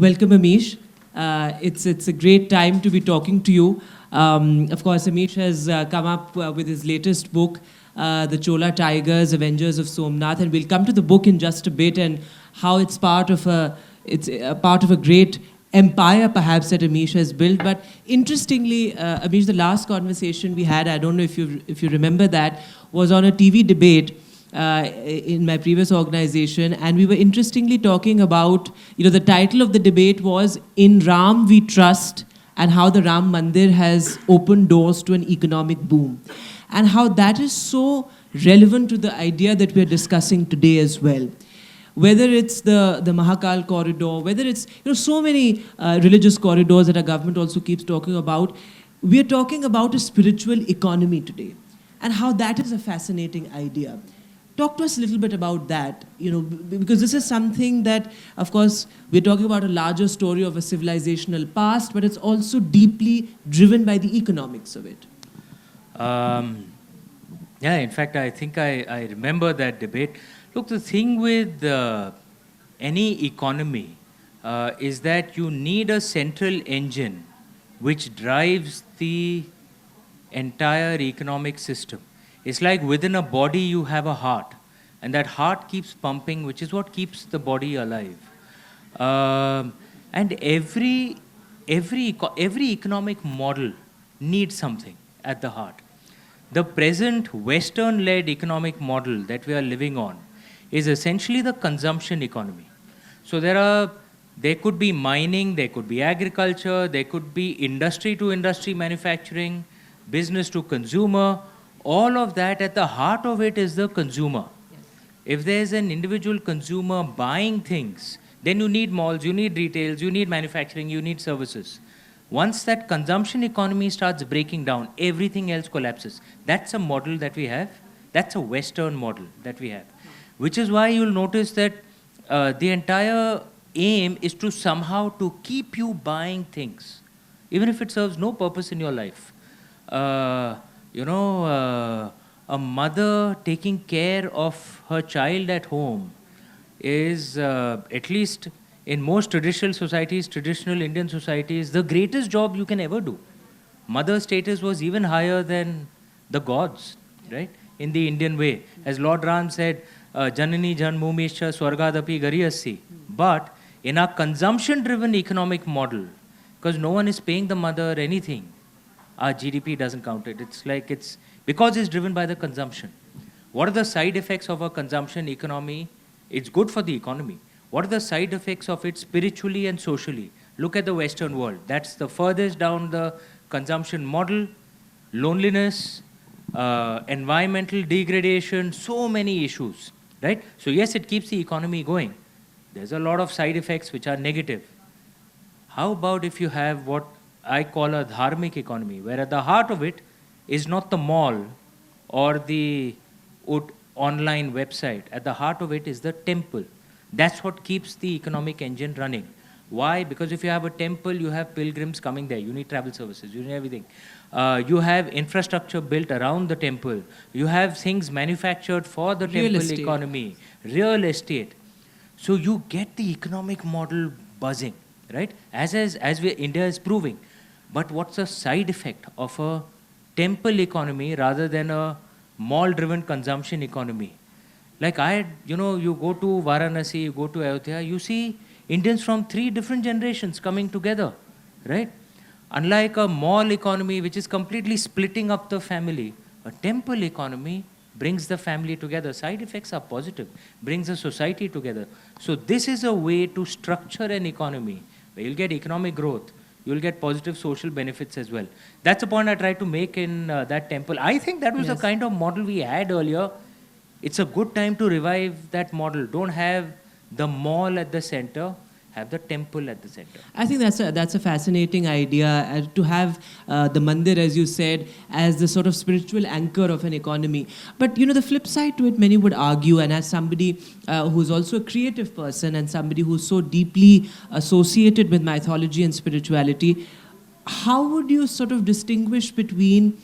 Welcome, Amish. It's a great time to be talking to you. Of course, Amish has come up with his latest book, The Chola Tigers, Avengers of Somnath, and we'll come to the book in just a bit and how it's part of a great empire, perhaps, that Amish has built. But interestingly, Amish, the last conversation we had, I don't know if you remember that, was on a TV debate in my previous organization, and we were interestingly talking about, the title of the debate was "In Ram We Trust," and how the Ram Mandir has opened doors to an economic boom, and how that is so relevant to the idea that we're discussing today as well. Whether it's the Mahakal corridor, whether it's so many religious corridors that our government also keeps talking about, we are talking about a spiritual economy today, and how that is a fascinating idea. Talk to us a little bit about that, because this is something that, of course, we're talking about a larger story of a civilizational past, but it's also deeply driven by the economics of it. Yeah, in fact, I think I remember that debate. Look, the thing with any economy is that you need a central engine which drives the entire economic system. It's like within a body you have a heart, and that heart keeps pumping, which is what keeps the body alive. And every economic model needs something at the heart. The present Western-led economic model that we are living on is essentially the consumption economy. So there could be mining, there could be agriculture, there could be industry to industry manufacturing, business to consumer. All of that, at the heart of it is the consumer. Yes. If there's an individual consumer buying things, then you need malls, you need retails, you need manufacturing, you need services. Once that consumption economy starts breaking down, everything else collapses. That's a model that we have. That's a Western model that we have. Which is why you'll notice that the entire aim is to somehow to keep you buying things, even if it serves no purpose in your life. A mother taking care of her child at home is, at least in most traditional societies, traditional Indian societies, the greatest job you can ever do. Mother status was even higher than the gods, right? In the Indian way. As Lord Ram said, Janani Janmumishcha Swargadapi Gariyasi. But in our consumption-driven economic model, because no one is paying the mother anything, our GDP doesn't count it. It's because it's driven by the consumption. What are the side effects of a consumption economy? It's good for the economy. What are the side effects of it spiritually and socially? Look at the Western world. That's the furthest down the consumption model. Loneliness, environmental degradation, so many issues, right? So yes, it keeps the economy going. There's a lot of side effects which are negative. How about if you have what I call a dharmic economy, where at the heart of it is not the mall or the online website. At the heart of it is the temple. That's what keeps the economic engine running. Why? Because if you have a temple, you have pilgrims coming there. You need travel services. You need everything. You have infrastructure built around the temple. You have things manufactured for the temple economy. Real estate. So you get the economic model buzzing, right? As India is proving. But what's the side effect of a temple economy rather than a mall-driven consumption economy? Like you go to Varanasi, you go to Ayodhya, you see Indians from 3 different generations coming together, right? Unlike a mall economy, which is completely splitting up the family, a temple economy brings the family together. Side effects are positive, brings the society together. So this is a way to structure an economy where you'll get economic growth, you'll get positive social benefits as well. That's the point I tried to make in that temple. I think that was the kind of model we had earlier. It's a good time to revive that model. Don't have the mall at the center, have the temple at the center. I think that's a fascinating idea, to have the mandir, as you said, as the sort of spiritual anchor of an economy. But the flip side to it, many would argue, and as somebody who's also a creative person and somebody who's so deeply associated with mythology and spirituality, how would you sort of distinguish between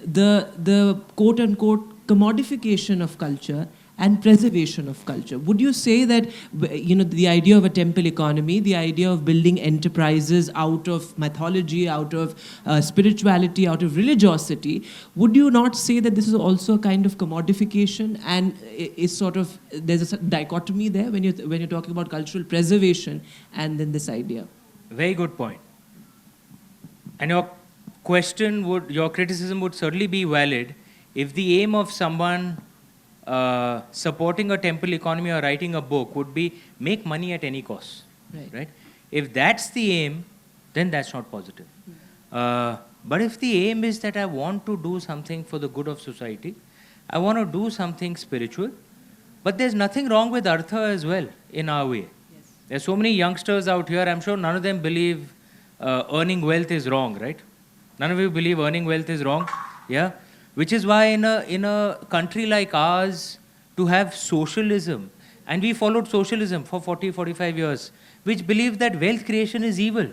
the quote-unquote commodification of culture and preservation of culture. Would you say that, the idea of a temple economy, the idea of building enterprises out of mythology, out of spirituality, out of religiosity, would you not say that this is also a kind of commodification and is sort of, there's a dichotomy there when you're talking about cultural preservation and then this idea? Very good point. And your criticism would certainly be valid if the aim of someone supporting a temple economy or writing a book would be make money at any cost. Right? If that's the aim, then that's not positive. But if the aim is that I want to do something for the good of society, I want to do something spiritual, but there's nothing wrong with artha as well in our way. Yes. There's so many youngsters out here, I'm sure none of them believe earning wealth is wrong, right? None of you believe earning wealth is wrong, yeah? Which is why in a country like ours, to have socialism, and we followed socialism for 40, 45 years, which believed that wealth creation is evil.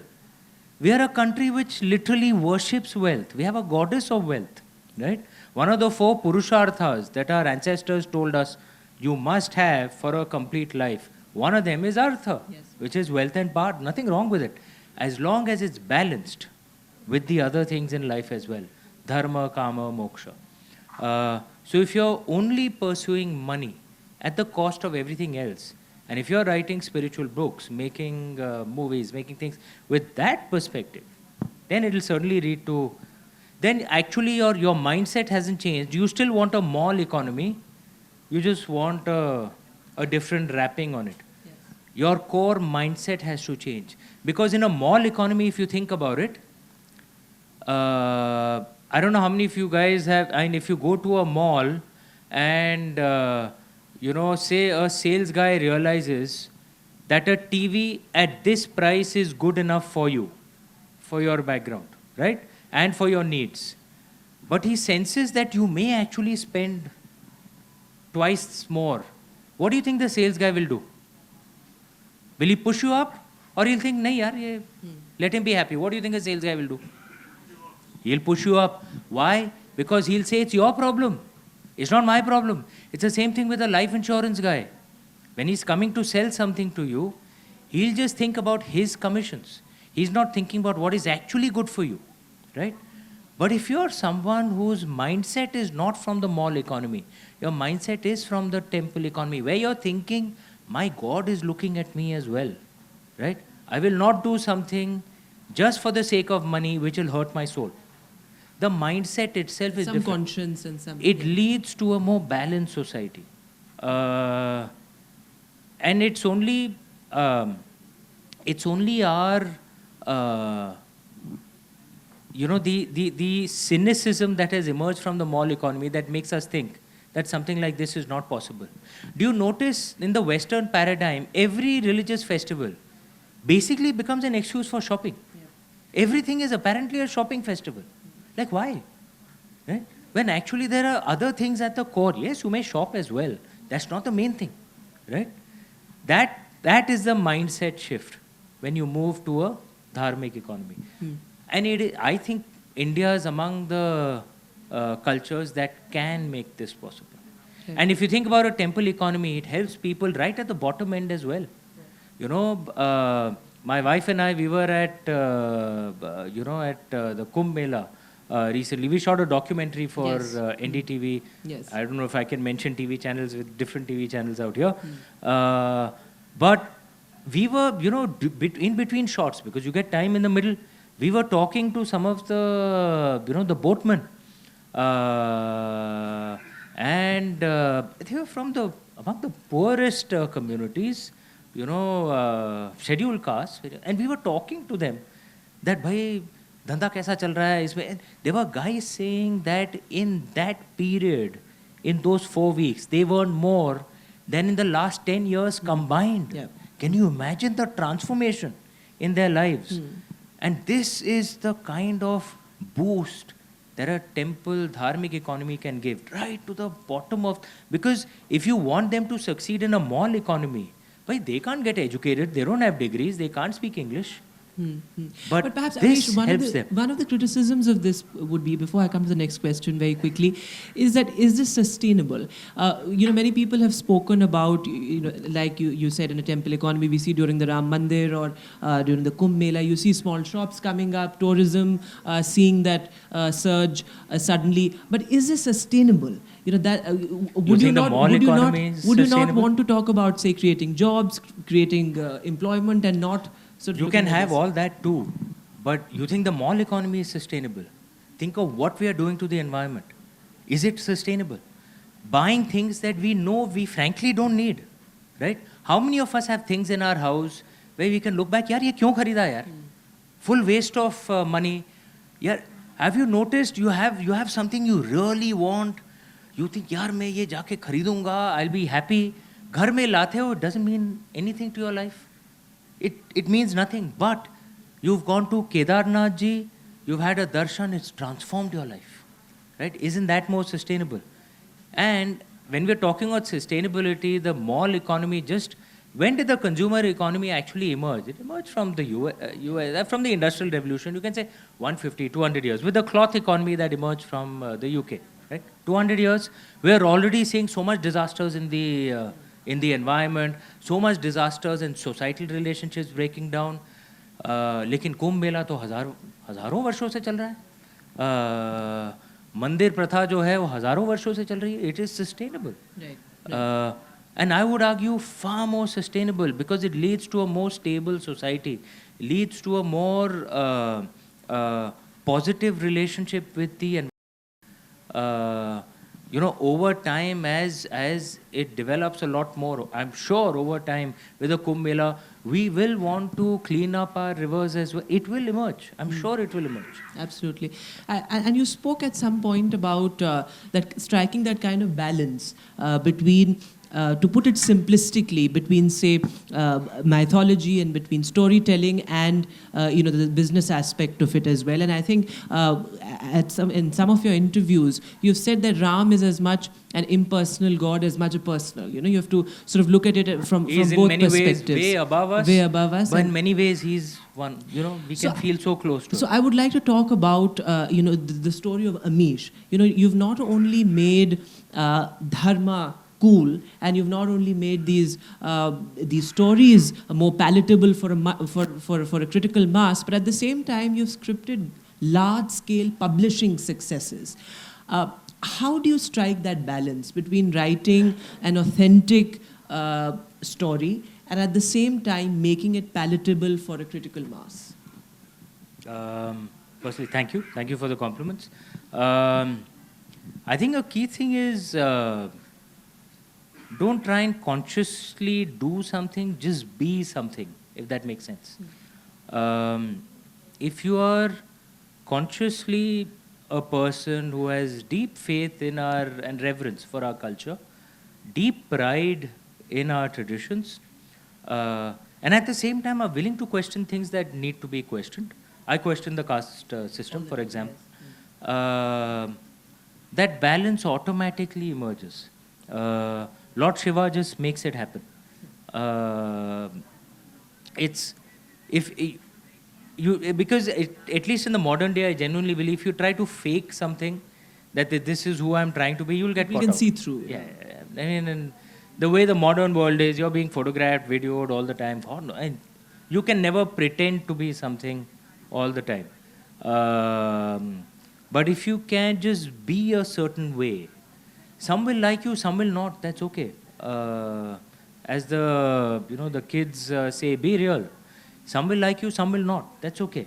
We are a country which literally worships wealth. We have a goddess of wealth, right? One of the 4 purusharthas that our ancestors told us you must have for a complete life. One of them is artha, Yes. which is wealth and power. Nothing wrong with it, as long as it's balanced with the other things in life as well. Dharma, kama, moksha. So if you're only pursuing money at the cost of everything else, and if you're writing spiritual books, making movies, making things with that perspective, then it'll certainly lead to, then actually your mindset hasn't changed. You still want a mall economy, you just want a different wrapping on it. Yes. Your core mindset has to change. Because in a mall economy, if you think about it, I don't know how many of you guys have, if you go to a mall and, say a sales guy realizes that a TV at this price is good enough for you, for your background, right? And for your needs. But he senses that you may actually spend twice more. What do you think the sales guy will do? Will he push you up? Or he'll think, nahi yaar, let him be happy. What do you think a sales guy will do? He'll push you up. Why? Because he'll say it's your problem. It's not my problem. It's the same thing with a life insurance guy. When he's coming to sell something to you, he'll just think about his commissions. He's not thinking about what is actually good for you, right? But if you're someone whose mindset is not from the mall economy, your mindset is from the temple economy, where you're thinking, my God is looking at me as well, right? I will not do something just for the sake of money which will hurt my soul. The mindset itself is some different. Conscience and some. It leads to a more balanced society. And it's only our, the cynicism that has emerged from the mall economy that makes us think that something like this is not possible. Do you notice in the Western paradigm, every religious festival basically becomes an excuse for shopping? Yeah. Everything is apparently a shopping festival. Like, why? Right? When actually there are other things at the core. Yes, you may shop as well. That's not the main thing. Right? That is the mindset shift when you move to a dharmic economy. And I think India is among the cultures that can make this possible. Okay. And if you think about a temple economy, it helps people right at the bottom end as well. Yeah. My wife and I, we were at the Kumbh Mela recently. We shot a documentary for NDTV. Yes. I don't know if I can mention TV channels with different TV channels out here. But we were, in between shots, because you get time in the middle, we were talking to some of the, the boatmen. And they were from among the poorest communities, scheduled castes. And we were talking to them that, bhai, dhanda kaisa chal raha hai isme? There were guys saying that in that period, in those 4 weeks, they earned more than in the last 10 years combined. Yeah. Can you imagine the transformation in their lives? And this is the kind of boost that a temple dharmic economy can give, right to the bottom of, because if you want them to succeed in a mall economy, they can't get educated, they don't have degrees, they can't speak English, But perhaps this Amish, helps them. one of the criticisms of this would be, before I come to the next question very quickly, is this sustainable? Many people have spoken about, like you said, in a temple economy, we see during the Ram Mandir or during the Kumbh Mela, you see small shops coming up, tourism seeing that surge suddenly. But is this sustainable? Would you not want to talk about, say, creating jobs, creating employment, and not sort of you can have this? all that too, but you think the mall economy is sustainable? Think of what we are doing to the environment. Is it sustainable? Buying things that we know we frankly don't need, right? How many of us have things in our house where we can look back, yaar, ye kyun kharida yaar? Full waste of money. Yaar, have you noticed you have something you really want? You think, yaar, मैं ये जाके खरीदूंगा, I'll be happy. घर में लाते हो, it doesn't mean anything to your life. It means nothing. But you've gone to Kedarnath ji, you've had a darshan, it's transformed your life, right? Isn't that more sustainable? And when we're talking about sustainability, the mall economy when did the consumer economy actually emerge? It emerged from the US, from the Industrial Revolution. You can say 150, 200 years. With the cloth economy that emerged from the UK. Right? 200 years, we are already seeing so much disasters in the environment, so much disasters in societal relationships breaking down. लेकिन कुंभ मेला तो हजारों वर्षों से चल रहा है. मंदिर प्रथा जो है वो हजारों वर्षों से चल रही है. It is sustainable. Right. And I would argue far more sustainable because it leads to a more stable society, leads to a more positive relationship with the environment. Over time, as it develops a lot more, I'm sure over time with the Kumbh Mela, we will want to clean up our rivers as well. It will emerge. I'm sure it will emerge. Absolutely. And you spoke at some point about that striking that kind of balance between to put it simplistically, between, say, mythology and between storytelling and, the business aspect of it as well. And I think in some of your interviews, you've said that Ram is as much an impersonal God as much a personal. You have to sort of look at it from both perspectives. He's in many ways way above us. But in many ways, he's one. We can feel so close to him. So I would like to talk about, the story of Amish. You've not only made dharma cool, and you've not only made these stories more palatable for a critical mass, but at the same time you've scripted large-scale publishing successes. How do you strike that balance between writing an authentic story and at the same time making it palatable for a critical mass? Firstly, thank you. Thank you for the compliments. I think a key thing is don't try and consciously do something, just be something, if that makes sense. If you are consciously a person who has deep faith in and reverence for our culture, deep pride in our traditions, and at the same time are willing to question things that need to be questioned. I question the caste system, for example. That balance automatically emerges. Lord Shiva just makes it happen. Because at least in the modern day, I genuinely believe if you try to fake something, that this is who I'm trying to be, you'll get caught out. You can see through. Yeah. I mean, and the way the modern world is, you're being photographed, videoed all the time. And you can never pretend to be something all the time. But if you can just be a certain way, some will like you, some will not. That's okay. As the kids say, be real. Some will like you, some will not. That's okay.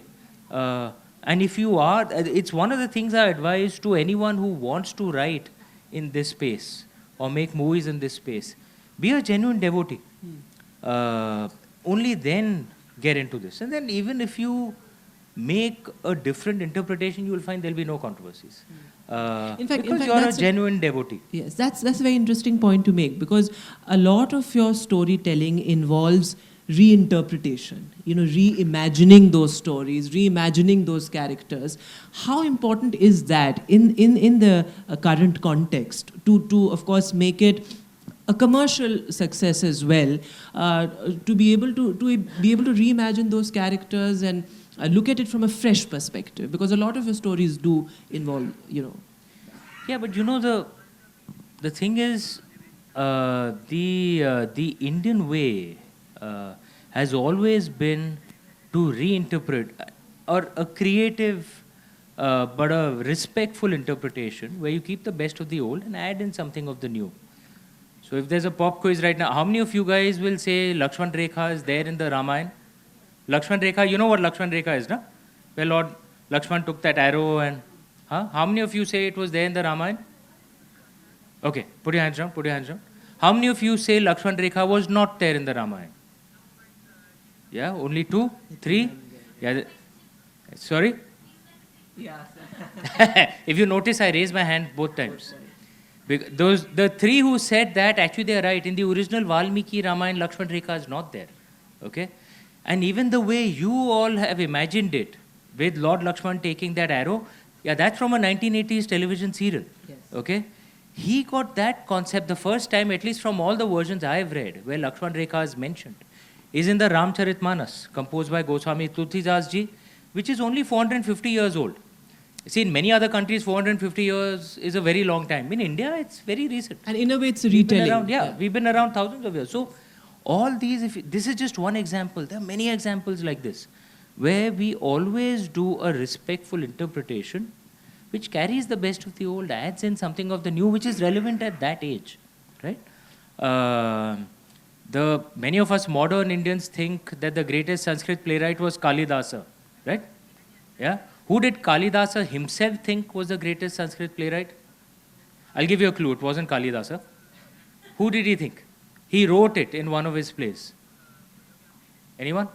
And if you are, it's one of the things I advise to anyone who wants to write in this space or make movies in this space. Be a genuine devotee. Only then get into this. And then even if you make a different interpretation, you will find there will be no controversies. In fact, you're a genuine devotee. Yes, that's a very interesting point to make, because a lot of your storytelling involves reinterpretation, reimagining those stories, reimagining those characters. How important is that in the current context to of course make it a commercial success as well, to be able to reimagine those characters and look at it from a fresh perspective, because a lot of your stories do involve, Yeah, but the thing is, the Indian way has always been to reinterpret, or a creative but a respectful interpretation where you keep the best of the old and add in something of the new. So if there's a pop quiz right now, how many of you guys will say Lakshman Rekha is there in the Ramayana? Lakshman Rekha, you know what Lakshman Rekha is, no? Where Lord Lakshman took that arrow and... Huh? How many of you say it was there in the Ramayana? Okay, put your hands down, put your hands down. How many of you say Lakshman Rekha was not there in the Ramayana? Yeah, only 2, 3? Yeah, sorry? Yeah. If you notice, I raised my hand both times. The 3 who said that, actually they are right. In the original Valmiki Ramayana, Lakshman Rekha is not there. Okay? And even the way you all have imagined it, with Lord Lakshman taking that arrow, yeah, that's from a 1980s television serial. Yes. Okay? He got that concept the first time, at least from all the versions I have read, where Lakshman Rekha is mentioned, is in the Ramcharitmanas, composed by Goswami Tulsidas ji, which is only 450 years old. See, in many other countries, 450 years is a very long time. In India, it's very recent. And in a way, it's a retelling. We've been around thousands of years. So, all these, this is just one example. There are many examples like this, where we always do a respectful interpretation, which carries the best of the old, adds in something of the new, which is relevant at that age, right? Many of us modern Indians think that the greatest Sanskrit playwright was Kalidasa, right? Yeah. Who did Kalidasa himself think was the greatest Sanskrit playwright? I'll give you a clue. It wasn't Kalidasa. Who did he think? He wrote it in one of his plays. Anyone?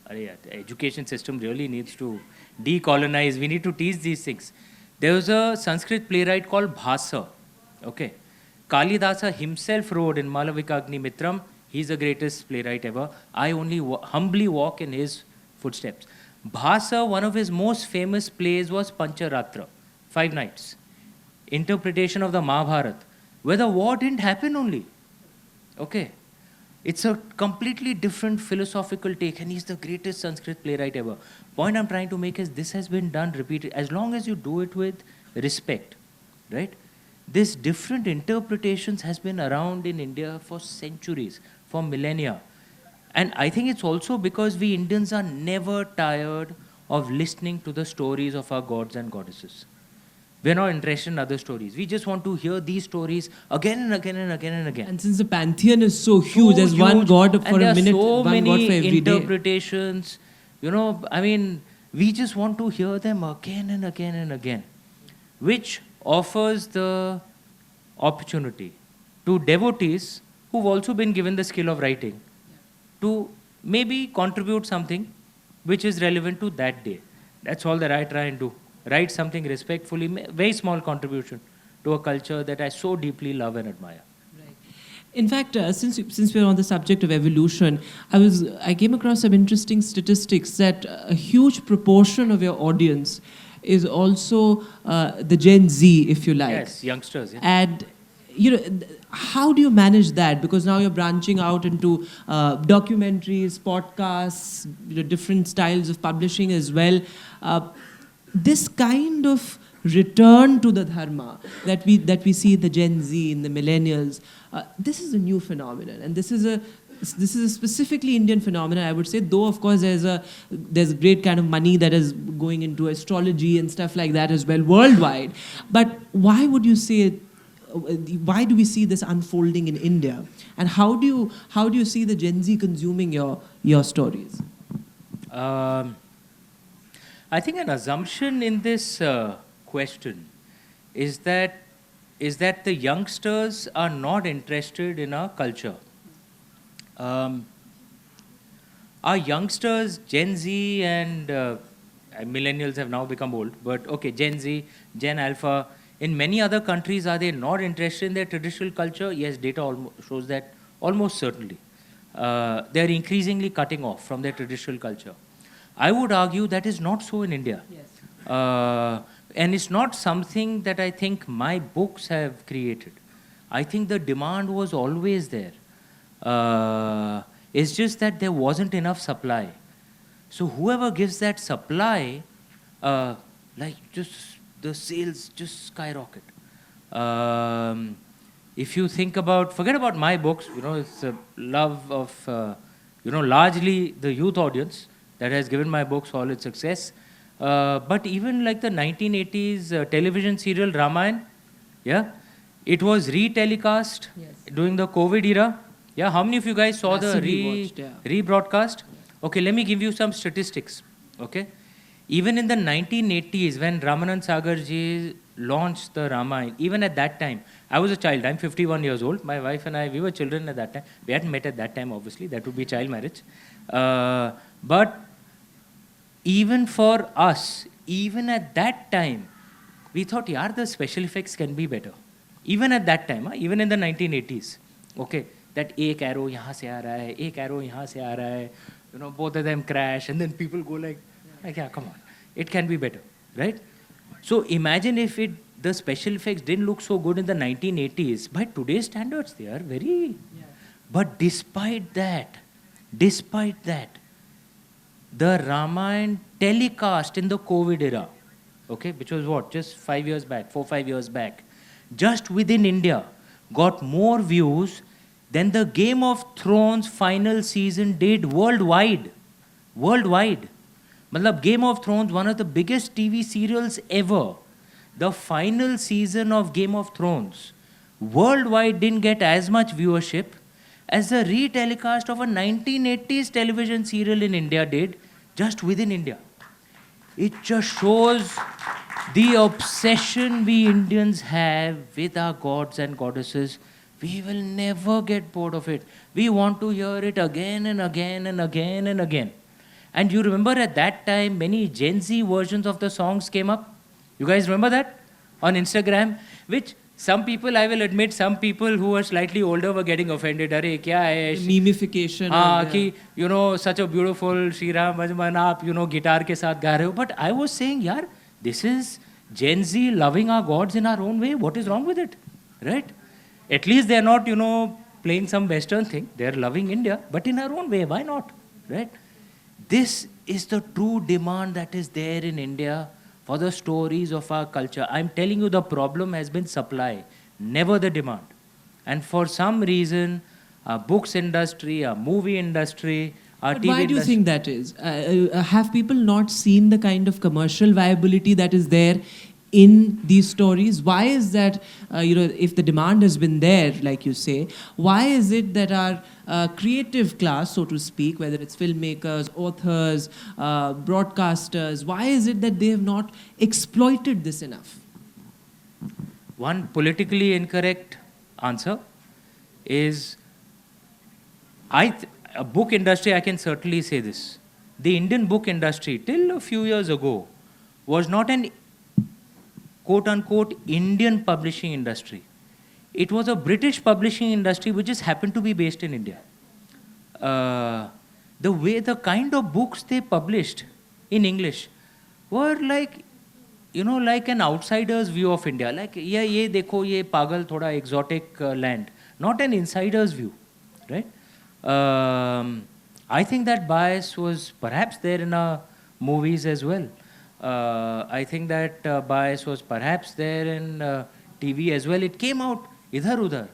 The education system really needs to decolonize. We need to teach these things. There was a Sanskrit playwright called Bhasa. Okay. Kalidasa himself wrote in Malavikagni Mitram, he's the greatest playwright ever. I only humbly walk in his footsteps. Bhasa, one of his most famous plays was Pancharatra, 5 nights. Interpretation of the Mahabharata, where the war didn't happen only. Okay. It's a completely different philosophical take, and he's the greatest Sanskrit playwright ever. Point I'm trying to make is this has been done repeated. As long as you do it with respect, right? This different interpretations has been around in India for centuries, for millennia. And I think it's also because we Indians are never tired of listening to the stories of our gods and goddesses. We're not interested in other stories. We just want to hear these stories again and again and again and again. And since the pantheon is so huge, there's one god for a minute, so one god for every day. Interpretations, we just want to hear them again and again and again, which offers the opportunity to devotees who've also been given the skill of writing to maybe contribute something which is relevant to that day. That's all that I try and do. Write something respectfully, very small contribution to a culture that I so deeply love and admire. Right. In fact, since we're on the subject of evolution, I came across some interesting statistics that a huge proportion of your audience is also the Gen Z, if you like. Yes, youngsters. Yeah. And how do you manage that? Because now you're branching out into documentaries, podcasts, different styles of publishing as well. This kind of return to the dharma that we see in the Gen Z, in the millennials, this is a new phenomenon, and this is a specifically Indian phenomenon, I would say. Though of course there's a great kind of money that is going into astrology and stuff like that as well worldwide. But why would you say? Why do we see this unfolding in India? And how do you see the Gen Z consuming your stories? I think an assumption in this question is that the youngsters are not interested in our culture. Our youngsters, Gen Z and millennials have now become old, but okay, Gen Z, Gen Alpha, in many other countries, are they not interested in their traditional culture? Yes, data shows that almost certainly. They're increasingly cutting off from their traditional culture. I would argue that is not so in India. Yes. And it's not something that I think my books have created. I think the demand was always there. It's just that there wasn't enough supply. So whoever gives that supply, like just the sales just skyrocket. If you think about, forget about my books, it's a love of, largely the youth audience that has given my books all its success. But even like the 1980s television serial Ramayana, yeah, it was re-telecast during the COVID era. Yeah, how many of you guys saw the rebroadcast? Okay, let me give you some statistics. Okay, even in the 1980s, when Ramanand Sagar ji launched the Ramayana, even at that time, I was a child. I'm 51 years old. My wife and I, we were children at that time. We hadn't met at that time, obviously. That would be child marriage. But even for us, even at that time, we thought, yaar, the special effects can be better. Even at that time, even in the 1980s. Okay, that ek arrow yahan se aa raha hai, ek arrow yahan se aa raha hai, both of them crash, and then people go like, yeah, come on, it can be better, right? So imagine if the special effects didn't look so good in the 1980s. By today's standards, they are very... Yeah. But despite that, the Ramayana telecast in the COVID era, okay, which was what, just 5 years back, 4-5 years back, just within India, got more views than the Game of Thrones final season did worldwide. Worldwide. Matlab, Game of Thrones, one of the biggest TV serials ever. The final season of Game of Thrones worldwide didn't get as much viewership as the re-telecast of a 1980s television serial in India did, just within India. It just shows the obsession we Indians have with our gods and goddesses. We will never get bored of it. We want to hear it again and again and again and again. And you remember at that time, many Gen Z versions of the songs came up. You guys remember that? On Instagram, which some people, I will admit, some people who were slightly older were getting offended. Arey, kya hai? Memification. Ki, such a beautiful Shri Ram Bhajman, aap, guitar ke saath ga rahe ho. But I was saying, yaar, this is Gen Z loving our gods in our own way. What is wrong with it? Right? At least they're not, playing some Western thing. They're loving India, but in our own way. Why not? Right? This is the true demand that is there in India for the stories of our culture. I'm telling you, the problem has been supply, never the demand. And for some reason, our books industry, our movie industry, our TV industry... Why do you think that is? Have people not seen the kind of commercial viability that is there in these stories? Why is that, if the demand has been there, like you say, why is it that our creative class, so to speak, whether it's filmmakers, authors, broadcasters, why is it that they have not exploited this enough? One politically incorrect answer is, a book industry, I can certainly say this. The Indian book industry, till a few years ago, was not an quote-unquote Indian publishing industry. It was a British publishing industry which just happened to be based in India. The kind of books they published in English were like, like an outsider's view of India. Like, ye dekho, ye pagal, thoda exotic land. Not an insider's view, right? I think that bias was perhaps there in our movies as well. I think that bias was perhaps there in TV as well. It came out idhar udhar.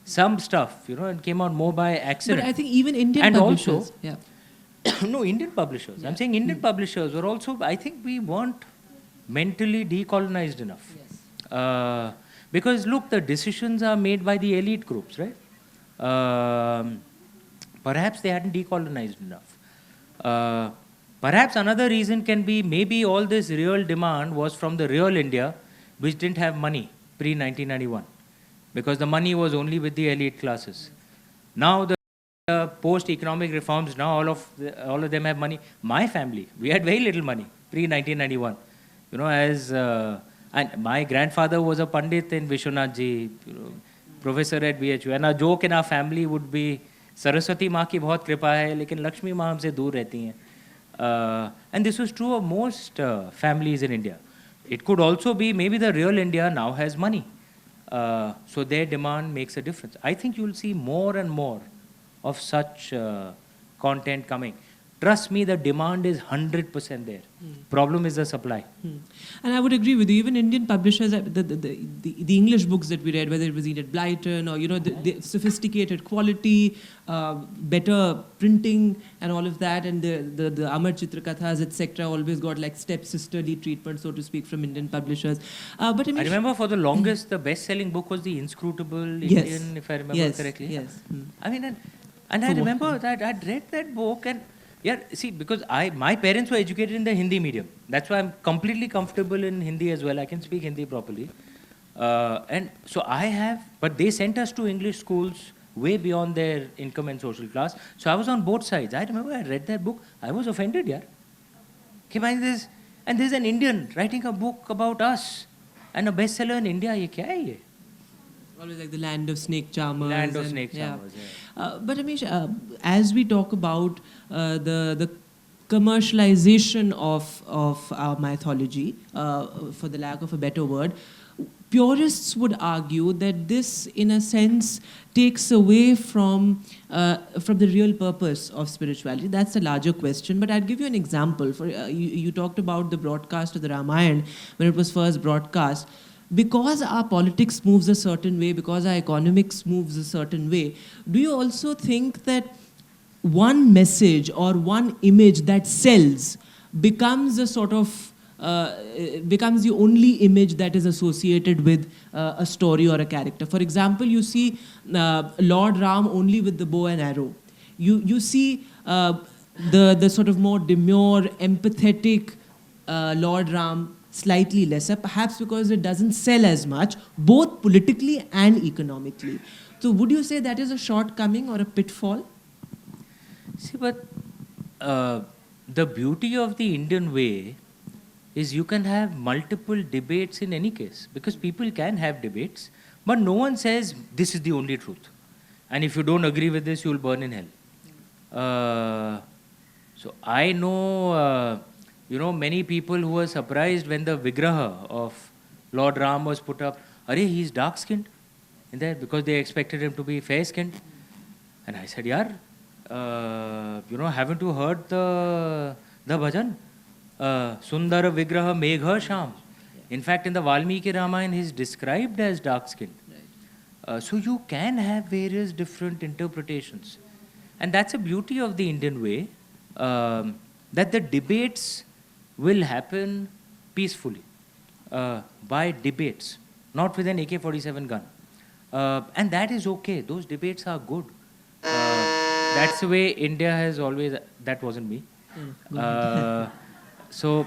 Some stuff, it came out more by accident. But I think even Indian publishers. Also, no, Indian publishers. Yeah. I'm saying Indian publishers were also, I think we weren't mentally decolonized enough. Yes. Because look, the decisions are made by the elite groups, right? Perhaps they hadn't decolonized enough. Perhaps another reason can be maybe all this real demand was from the real India, which didn't have money pre-1991, because the money was only with the elite classes. Now the post-economic reforms, now all of them have money. My family, we had very little money pre-1991. And my grandfather was a Pandit in Vishwanath ji, professor at BHU. And a joke in our family would be, Saraswati माँ की बहुत कृपा है, लेकिन लक्ष्मी माँ हमसे दूर रहती हैं. And this was true of most families in India. It could also be maybe the real India now has money. So their demand makes a difference. I think you'll see more and more of such content coming. Trust me, the demand is 100% there. Problem is the supply. And I would agree with you. Even Indian publishers, the English books that we read, whether it was Enid Blyton or the sophisticated quality, better printing, and all of that, and the Amar Chitrakathas, etc., always got like stepsisterly treatment, so to speak, from Indian publishers. But I remember for the longest, the best-selling book was The Inscrutable Indian, if I remember correctly. Yes. I mean, and I remember that I'd read that book and. Yeah, see, because my parents were educated in the Hindi medium. That's why I'm completely comfortable in Hindi as well. I can speak Hindi properly. And so but they sent us to English schools way beyond their income and social class. So I was on both sides. I remember I read that book. I was offended, yeah. And there's an Indian writing a book about us and a bestseller in India. Ye kya hai ye? Always like the land of snake charmers. Land of snake charmers, But Amish, as we talk about the commercialization of our mythology, for the lack of a better word, purists would argue that this, in a sense, takes away from the real purpose of spirituality. That's a larger question. But I'd give you an example. For you talked about the broadcast of the Ramayana when it was first broadcast. Because our politics moves a certain way, because our economics moves a certain way, do you also think that one message or one image that sells becomes a sort of, becomes the only image that is associated with a story or a character? For example, you see Lord Ram only with the bow and arrow. You see the sort of more demure, empathetic Lord Ram slightly lesser, perhaps because it doesn't sell as much, both politically and economically. So would you say that is a shortcoming or a pitfall? See, but the beauty of the Indian way is you can have multiple debates in any case, because people can have debates, but no one says this is the only truth. And if you don't agree with this, you'll burn in hell. So I know... many people who were surprised when the Vigraha of Lord Ram was put up. He's dark-skinned in there because they expected him to be fair-skinned. And I said, haven't you heard the bhajan? Sundara Vigraha Megha Sham. In fact, in the Valmiki Ramayana, he's described as dark-skinned. So you can have various different interpretations. And that's the beauty of the Indian way, that the debates will happen peacefully, by debates, not with an AK-47 gun. And that is okay. Those debates are good. That's the way India has always... That wasn't me. So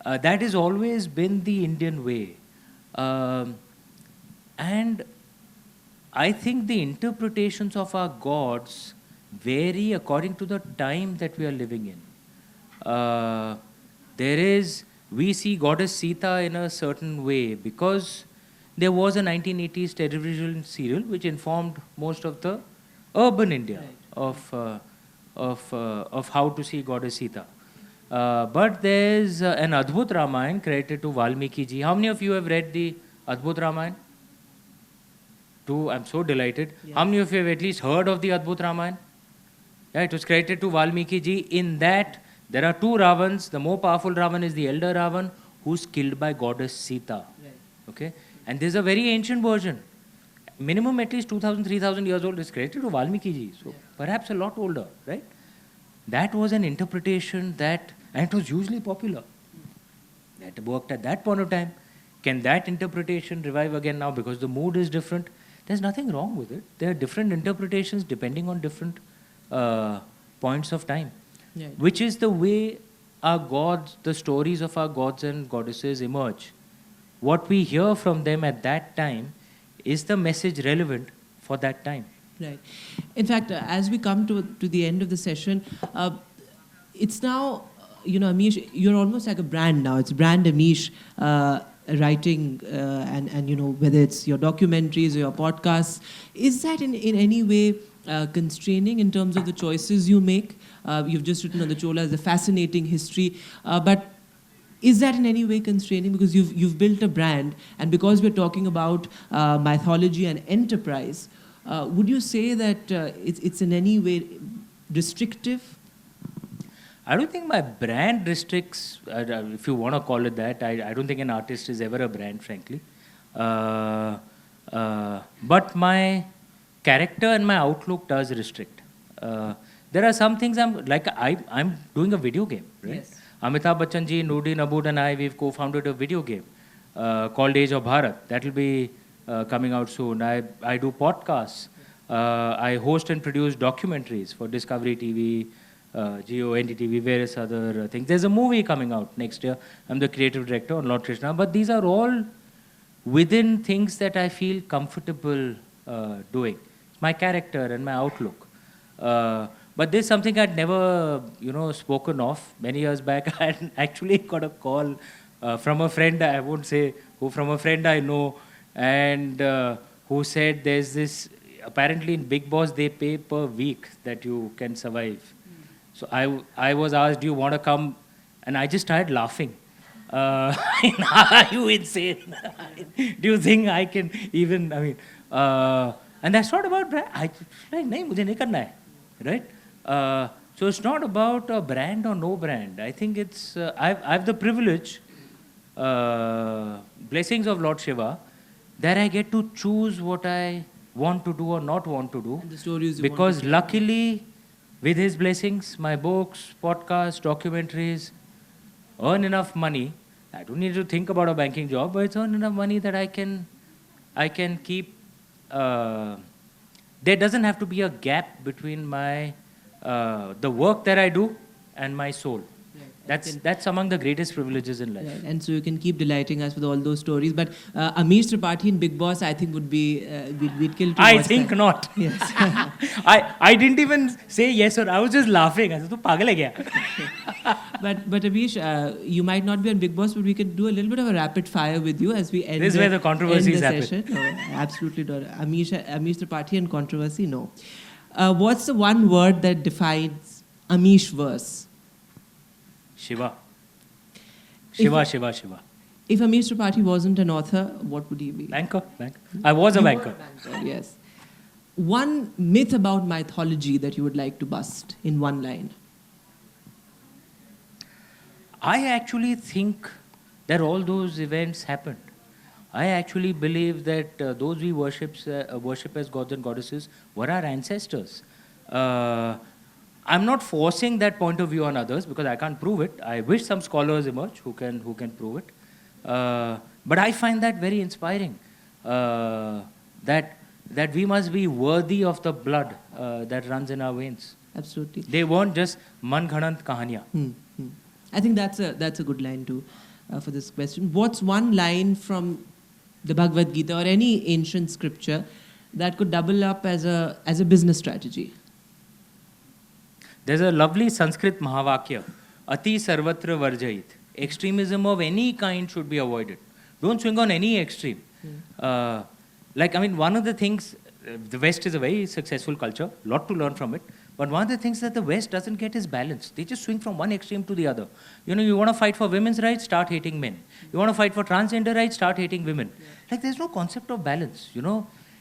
that has always been the Indian way. And I think the interpretations of our gods vary according to the time that we are living in. We see Goddess Sita in a certain way because there was a 1980s television serial which informed most of the urban India of how to see Goddess Sita. But there's an Adbhut Ramayana credited to Valmiki ji. How many of you have read the Adbhut Ramayana? Two, I'm so delighted. Yes. How many of you have at least heard of the Adbhut Ramayana? Yeah, it was credited to Valmiki ji. In that, there are two Ravans. The more powerful Ravan is the elder Ravan, who's killed by Goddess Sita. Right. Okay? And there's a very ancient version. Minimum at least 2,000, 3,000 years old is credited to Valmiki ji. So perhaps a lot older, right? That was an interpretation that, and it was hugely popular. That worked at that point of time. Can that interpretation revive again now because the mood is different? There's nothing wrong with it. There are different interpretations depending on different points of time. Yeah. Which is the way our gods, the stories of our gods and goddesses emerge. What we hear from them at that time is the message relevant for that time. Right. In fact, as we come to the end of the session, it's now, Amish, you're almost like a brand now. It's brand Amish writing and whether it's your documentaries or your podcasts. Is that in any way constraining in terms of the choices you make? You've just written on the Cholas, the fascinating history. But Is that in any way constraining? Because you've built a brand, and because we're talking about mythology and enterprise, would you say that it's in any way restrictive? I don't think my brand restricts, if you want to call it that. I don't think an artist is ever a brand, frankly. But my character and my outlook does restrict. There are some things I'm doing a video game, right? Yes. Amitabh Bachchan ji, Noordin Abood and I, we've co-founded a video game called Age of Bharat. That will be coming out soon. I do podcasts. I host and produce documentaries for Discovery TV, Geo, NDTV, various other things. There's a movie coming out next year. I'm the creative director on Lord Krishna. But these are all within things that I feel comfortable doing. It's my character and my outlook. But there's something I'd never, spoken of. Many years back, I had actually got a call from a friend, I won't say who, from a friend I know, and who said there's this, apparently in Big Boss, they pay per week that you can survive. So I was asked, do you want to come? And I just started laughing. Are you insane? Do you think I can even, and that's not about brand. I like, nahi, mujhe nahi karna hai, right? So it's not about a brand or no brand. I think it's, I have the privilege, blessings of Lord Shiva, that I get to choose what I want to do or not want to do. And the stories you because want to luckily, with his blessings, my books, podcasts, documentaries, earn enough money. I don't need to think about a banking job, but it's earn enough money that I can keep. There doesn't have to be a gap between my the work that I do and my soul. Right. That's among the greatest privileges in life. Right. And so you can keep delighting us with all those stories. But Amish Tripathi in Big Boss, I think would be we'd kill to I watch think that. not. Yes. I didn't even say yes or I was just laughing. I said, "Tu pagal hai kya?" But Amish, you might not be on Big Boss, but we can do a little bit of a rapid fire with you as we end. This is where the controversies end the happen. session. No, absolutely not. Amish Tripathi and controversy, no. What's the one word that defines Amish verse? Shiva. Shiva, Shiva, Shiva. If Amish Tripathi wasn't an author, what would he be? Banker. I was a banker. Yes. One myth about mythology that you would like to bust in one line. I actually think that all those events happened. I actually believe that those we worship as gods and goddesses were our ancestors. I'm not forcing that point of view on others because I can't prove it. I wish some scholars emerge who can prove it. But I find that very inspiring. That we must be worthy of the blood that runs in our veins. Absolutely. They weren't just man-ghanant kahaniyan. I think that's a good line too for this question. What's one line from the Bhagavad Gita or any ancient scripture that could double up as a business strategy? There's a lovely Sanskrit Mahavakya, Ati Sarvatra Varjait. Extremism of any kind should be avoided. Don't swing on any extreme. One of the things, the West is a very successful culture, lot to learn from it. But one of the things that the West doesn't get is balance. They just swing from one extreme to the other. You want to fight for women's rights, start hating men. You want to fight for transgender rights, start hating women. There's no concept of balance,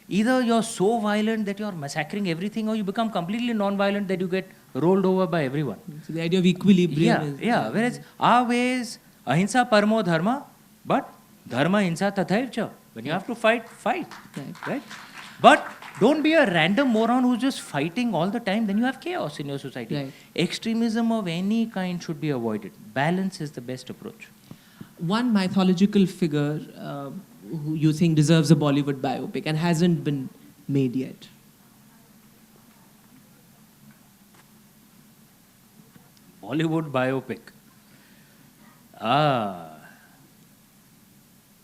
Either you're so violent that you're massacring everything, or you become completely non-violent that you get rolled over by everyone. So the idea of equilibrium is... Whereas our ways, ahimsa paramo dharma, but dharma hinsa tathaivcha. When you have to fight. Right? But don't be a random moron who's just fighting all the time. Then you have chaos in your society. Right. Extremism of any kind should be avoided. Balance is the best approach. One mythological figure who you think deserves a Bollywood biopic and hasn't been made yet? Bollywood biopic.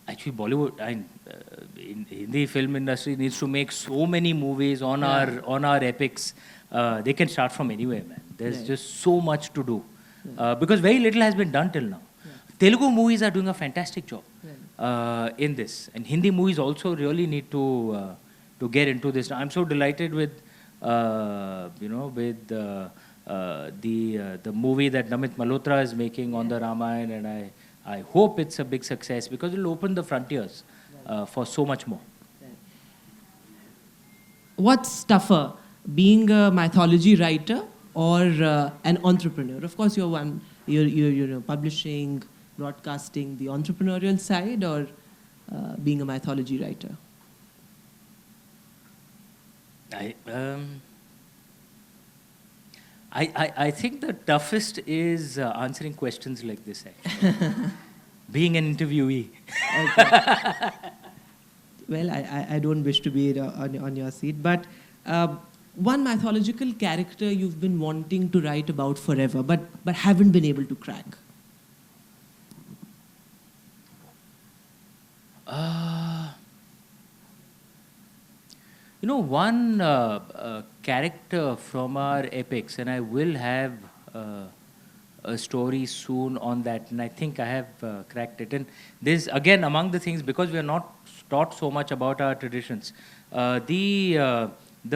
Actually, Bollywood, in Hindi film industry needs to make so many movies on our epics. They can start from anywhere, man. There's just so much to do. Because very little has been done till now. Telugu movies are doing a fantastic job in this. And Hindi movies also really need to get into this. I'm so delighted with, the movie that Namit Malhotra is making on the Ramayana, and I hope it's a big success because it'll open the frontiers for so much more. What's tougher, being a mythology writer or an entrepreneur? Of course, you're publishing, broadcasting, the entrepreneurial side, or being a mythology writer? I think the toughest is answering questions like this, actually. Being an interviewee. Okay. Well, I don't wish to be on your seat, but one mythological character you've been wanting to write about forever, but haven't been able to crack. One character from our epics, and I will have a story soon on that, and I think I have cracked it. And this, again, among the things, because we are not taught so much about our traditions, the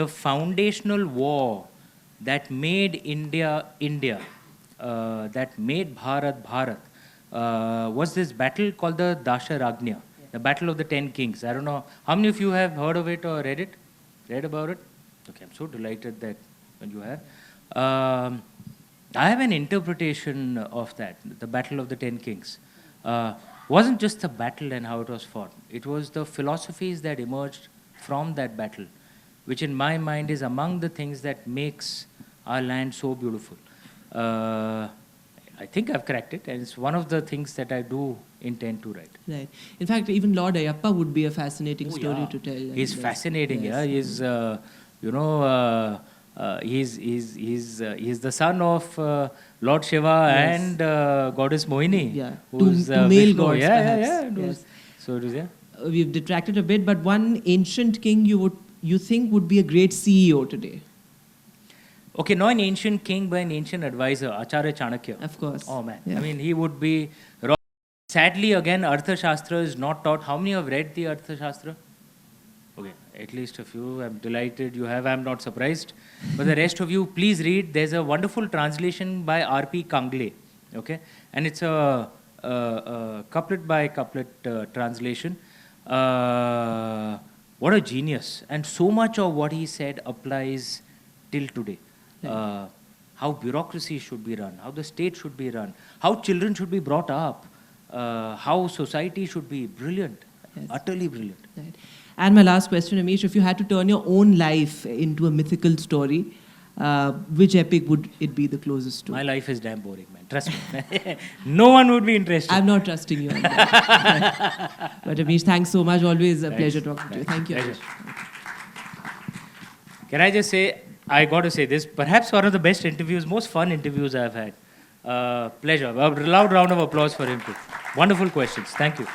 foundational war that made India, that made Bharat, was this battle called the Dasharagnya, the Battle of the 10 Kings. I don't know, how many of you have heard of it or read it? Read about it? Okay, I'm so delighted that you have. I have an interpretation of that, the Battle of the 10 Kings. Wasn't just the battle and how it was fought. It was the philosophies that emerged from that battle, which in my mind is among the things that makes our land so beautiful. I think I've cracked it, and it's one of the things that I do intend to write. Right. In fact, even Lord Ayappa would be a fascinating story to tell. He's fascinating. Yes. Yeah. He's he's the son of Lord Shiva and Goddess Mohini. Yeah. Who's two male Vishnu. gods, perhaps. Yes. So it is, yeah. We've detracted a bit, but one ancient king you think would be a great CEO today? Okay, not an ancient king, but an ancient advisor, Acharya Chanakya. Of course. Oh man, Yeah. I mean, he would be. Sadly, again, Artha Shastra is not taught. How many have read the Artha Shastra? Okay, at least a few. I'm delighted you have. I'm not surprised. But the rest of you, please read. There's a wonderful translation by R.P. Kangle. Okay, and it's a couplet by couplet translation. What a genius! And so much of what he said applies till today. How bureaucracy should be run, how the state should be run, how children should be brought up, how society should be brilliant, utterly brilliant. Right. And my last question, Amish, if you had to turn your own life into a mythical story, which epic would it be the closest to? My life is damn boring, man. Trust me. No one would be interested. I'm not trusting you on that. But Amish, thanks so much. Always a pleasure talking to you. Thank you. Pleasure. Can I just say, I got to say this, perhaps one of the best interviews, most fun interviews I've had. Pleasure. A loud round of applause for him too. Wonderful questions. Thank you.